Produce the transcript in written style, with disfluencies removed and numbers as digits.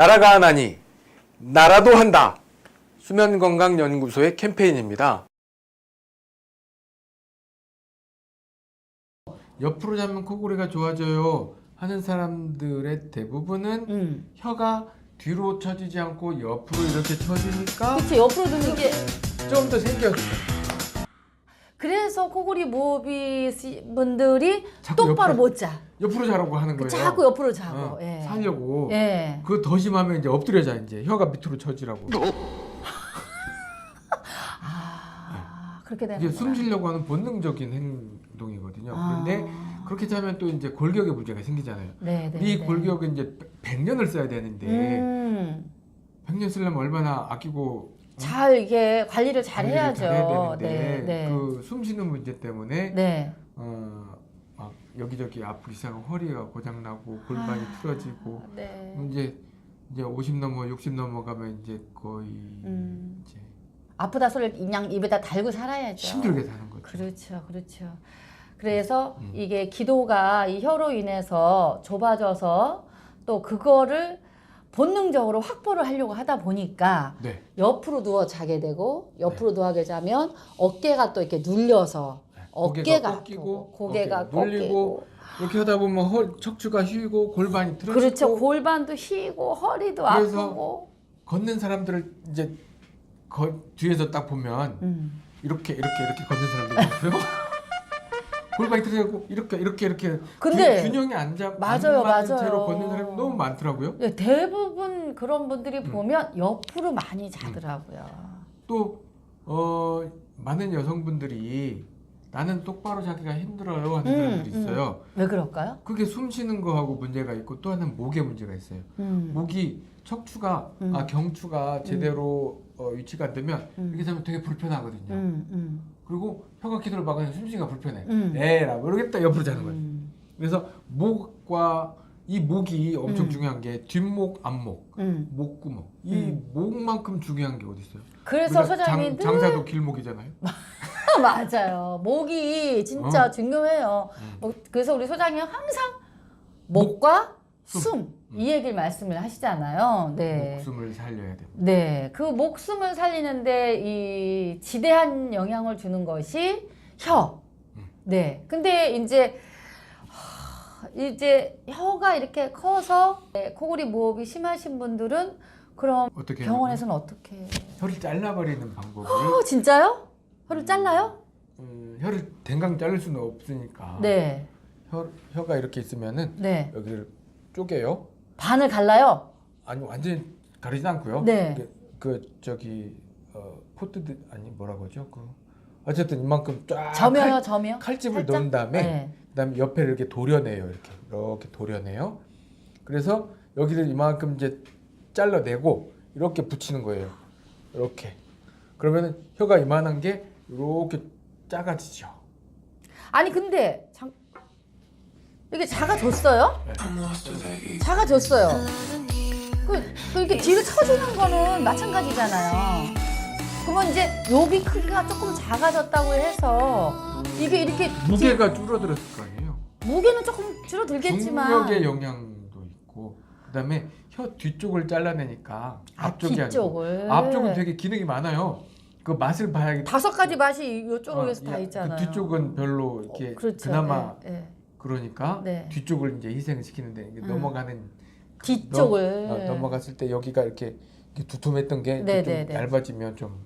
나라가 하나니 나라도 한다. 수면건강연구소의 캠페인입니다. 옆으로 자면 코골이가 좋아져요 하는 사람들의 대부분은 혀가 뒤로 처지지 않고 옆으로 이렇게 처지니까 그치, 옆으로 두는 게. 좀 더 생겨요. 그래서 코골이 무호흡이 분들이 자꾸 똑바로 옆으로- 못 자. 옆으로 자라고 하는 거예요. 자꾸 옆으로 자고. 예. 살려고. 예. 그거 더 심하면 이제 엎드려 자 이제 혀가 밑으로 처지라고. 그렇게 되는 이게 숨 쉬려고 하는 본능적인 행동이거든요. 그런데 그렇게 자면 또 이제 골격에 문제가 생기잖아요. 네, 네. 이 네. 골격은 이제 100년을 써야 되는데 100년 쓰려면 얼마나 아끼고 잘 이게 관리를 잘 관리를 해야죠. 잘해야 되는데 네, 네. 그 숨 쉬는 문제 때문에 네. 막 여기저기 아프기 시작하고 허리가 고장 나고 골반이 풀어지고 네. 이제 50 넘어 60 넘어가면 이제 거의 이제 아프다 소리를 그냥 입에다 달고 살아야죠. 힘들게 사는 거죠. 그렇죠, 그렇죠. 그래서 이게 기도가 이 혀로 인해서 좁아져서 또 그거를 본능적으로 확보를 하려고 하다 보니까 네. 옆으로 누워 자게 되고 옆으로 누워게 자면 어깨가 또 이렇게 눌려서 어깨가 꺾이고 아프고 고개가 어깨가 눌리고 꺾이고 이렇게 하다 보면 척추가 휘고 골반이 틀어지고 그렇죠. 골반도 휘고 허리도 그래서 아프고 걷는 사람들을 이제 뒤에서 딱 보면 이렇게 걷는 사람들 많고요. 골반이 틀어지고 이렇게 근데 균형이 안 맞아요, 맞는 맞아요. 채로 걷는 사람이 너무 많더라고요. 네, 대부분 그런 분들이 보면 옆으로 많이 자더라고요. 또 많은 여성분들이 나는 똑바로 자기가 힘들어요 하는 사람들이 있어요. 왜 그럴까요? 그게 숨 쉬는 거하고 문제가 있고 또 하나는 목에 문제가 있어요. 목이 척추가 경추가 제대로 위치가 안 되면 이렇게 되면 되게 불편하거든요. 그리고 혀가 기도를 막으면 숨쉬기가 불편해. 에라 모르겠다 옆으로 자는 거예요. 그래서 목과 이 목이 엄청 중요한 게 뒷목, 앞목, 목구멍. 이 목만큼 중요한 게 어디 있어요? 그래서 우리가 소장님이 늘 장사도 길목이잖아요. 맞아요. 목이 진짜 중요해요. 그래서 우리 소장님 항상 목과 숨 이 얘기를 말씀을 하시잖아요. 네. 목숨을 살려야 됩니다. 네. 그 목숨을 살리는데 이 지대한 영향을 주는 것이 혀. 네. 근데 이제 혀가 이렇게 커서 코골이 무호흡이 심하신 분들은 그럼 어떻게 병원에서는 어떻게 해요? 혀를 잘라버리는 방법이 진짜요? 혀를 잘라요? 혀를 댕강 자를 수는 없으니까 네. 혀가 이렇게 있으면은 네. 여기를 쪼개요. 반을 갈라요? 아니 완전히 가리지 않고요. 네. 포트드 아니 뭐라고 하죠? 어쨌든 이만큼 쫙 점여요, 점여? 칼집을 살짝? 넣은 다음에 네. 그다음에 옆에 이렇게 도려내요. 이렇게 도려내요. 그래서 여기를 이만큼 이제 잘라내고 이렇게 붙이는 거예요. 이렇게. 그러면은 혀가 이만한 게 이렇게 작아지죠. 아니 근데 이게 작아졌어요? 네. 작아졌어요. 그 이렇게 뒤로 쳐주는 거는 마찬가지잖아요. 그러면 이제 여기 크기가 조금 작아졌다고 해서 이게 이렇게 무게가 줄어들었을 거 아니에요. 무게는 조금 줄어들겠지만 중력의 영향도 있고 그다음에 혀 뒤쪽을 잘라내니까 앞쪽이 뒤쪽을. 아니고 앞쪽은 되게 기능이 많아요. 그 맛을 봐야겠다. 5가지 맛이 이쪽에서 다 있잖아요. 그 뒤쪽은 별로 이렇게 그렇죠. 그나마 네, 네. 그러니까 네. 뒤쪽을 이제 희생을 시키는데 이게 넘어가는 뒤쪽을 넘어갔을 때 여기가 이렇게 두툼했던 게 네, 좀 네, 네. 얇아지면 좀